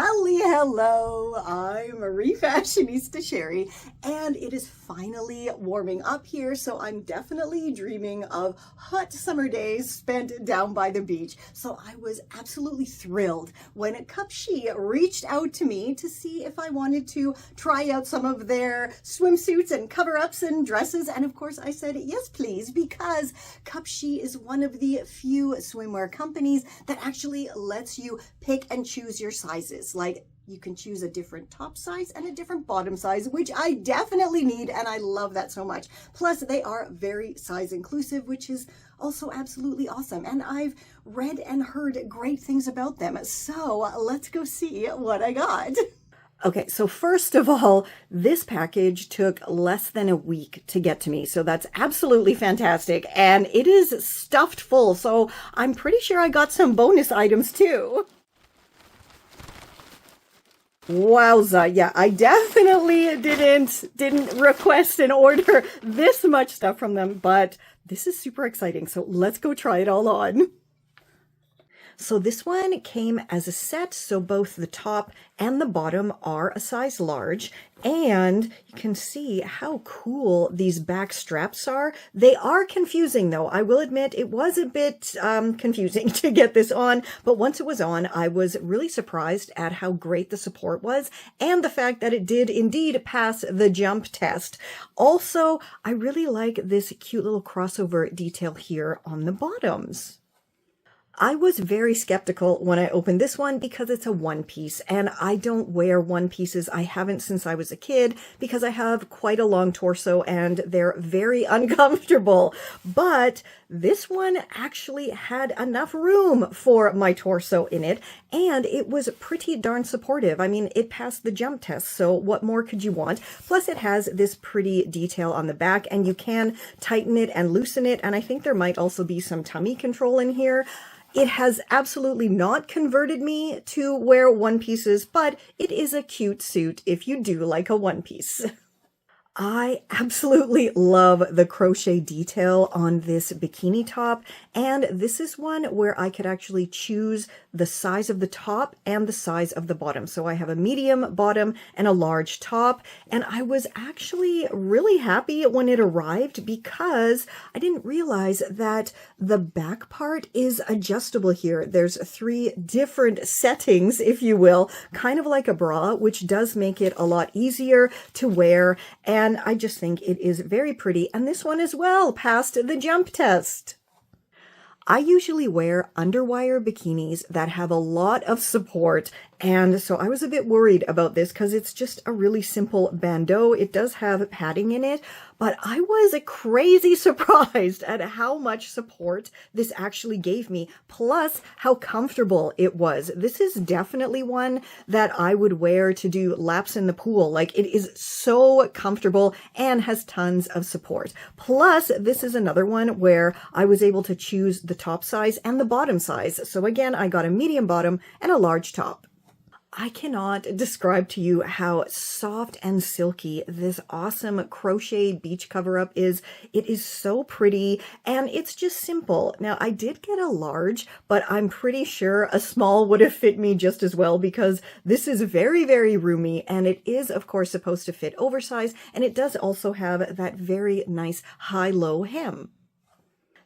Hello, I'm Refashionista Sheri, and it is finally warming up here, so I'm definitely dreaming of hot summer days spent down by the beach. So I was absolutely thrilled when CupShe reached out to me to see if I wanted to try out some of their swimsuits and cover-ups and dresses, and of course I said yes please, because CupShe is one of the few swimwear companies that actually lets you pick and choose your sizes. Like, you can choose a different top size and a different bottom size, which I definitely need, and I love that so much. Plus, they are very size inclusive, which is also absolutely awesome. And I've read and heard great things about them. So let's go see what I got. Okay, so first of all, this package took less than a week to get to me, so that's absolutely fantastic, and it is stuffed full, so I'm pretty sure I got some bonus items too. Wowza, yeah, I definitely didn't request and order this much stuff from them, but this is super exciting, so let's go try it all on. So this one came as a set, so both the top and the bottom are a size large, and you can see how cool these back straps are. They are confusing though. I will admit it was a bit confusing to get this on, but once it was on, I was really surprised at how great the support was and the fact that it did indeed pass the jump test. Also, I really like this cute little crossover detail here on the bottoms. I was very skeptical when I opened this one because it's a one piece, and I don't wear one pieces. I haven't since I was a kid because I have quite a long torso and they're very uncomfortable. But this one actually had enough room for my torso in it, and it was pretty darn supportive. I mean, it passed the jump test, so what more could you want? Plus it has this pretty detail on the back, and you can tighten it and loosen it, and I think there might also be some tummy control in here. It has absolutely not converted me to wear one pieces, but it is a cute suit if you do like a one piece. I absolutely love the crochet detail on this bikini top, and this is one where I could actually choose the size of the top and the size of the bottom. So I have a medium bottom and a large top, and I was actually really happy when it arrived because I didn't realize that the back part is adjustable here. There's 3 different settings, if you will, kind of like a bra, which does make it a lot easier to wear, and I just think it is very pretty, and this one as well passed the jump test. I usually wear underwire bikinis that have a lot of support, and so I was a bit worried about this because it's just a really simple bandeau. It does have padding in it, but I was crazy surprised at how much support this actually gave me, plus how comfortable it was. This is definitely one that I would wear to do laps in the pool. Like, it is so comfortable and has tons of support. Plus, this is another one where I was able to choose the top size and the bottom size. So again, I got a medium bottom and a large top. I cannot describe to you how soft and silky this awesome crochet beach cover-up is. It is so pretty, and it's just simple. Now, I did get a large, but I'm pretty sure a small would have fit me just as well because this is very, very roomy, and it is, of course, supposed to fit oversized, and it does also have that very nice high-low hem.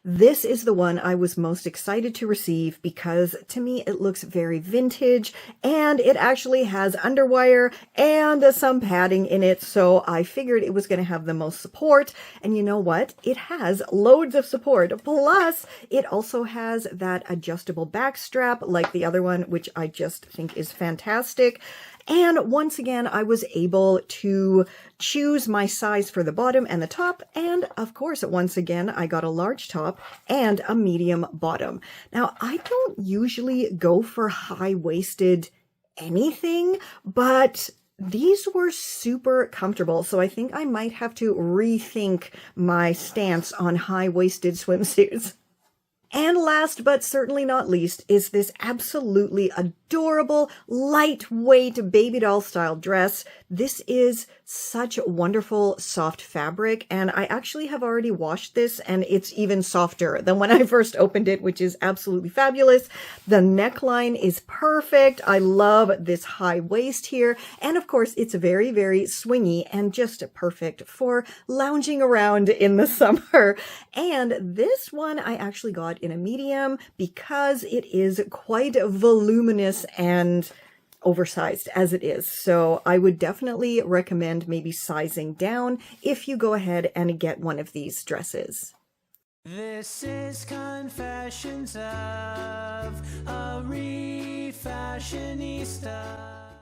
This is the one I was most excited to receive because to me it looks very vintage, and it actually has underwire and some padding in it, so I figured it was going to have the most support, and you know what? It has loads of support, plus it also has that adjustable back strap like the other one, which I just think is fantastic. And once again, I was able to choose my size for the bottom and the top. And of course, once again, I got a large top and a medium bottom. Now, I don't usually go for high-waisted anything, but these were super comfortable. So I think I might have to rethink my stance on high-waisted swimsuits. And last but certainly not least is this absolutely adorable, lightweight baby doll style dress. This is such wonderful soft fabric, and I actually have already washed this and it's even softer than when I first opened it, which is absolutely fabulous. The neckline is perfect. I love this high waist here, and of course it's very, very swingy and just perfect for lounging around in the summer. And this one I actually got in a medium because it is quite voluminous and oversized as it is. So I would definitely recommend maybe sizing down if you go ahead and get one of these dresses. This is Confessions of a Refashionista.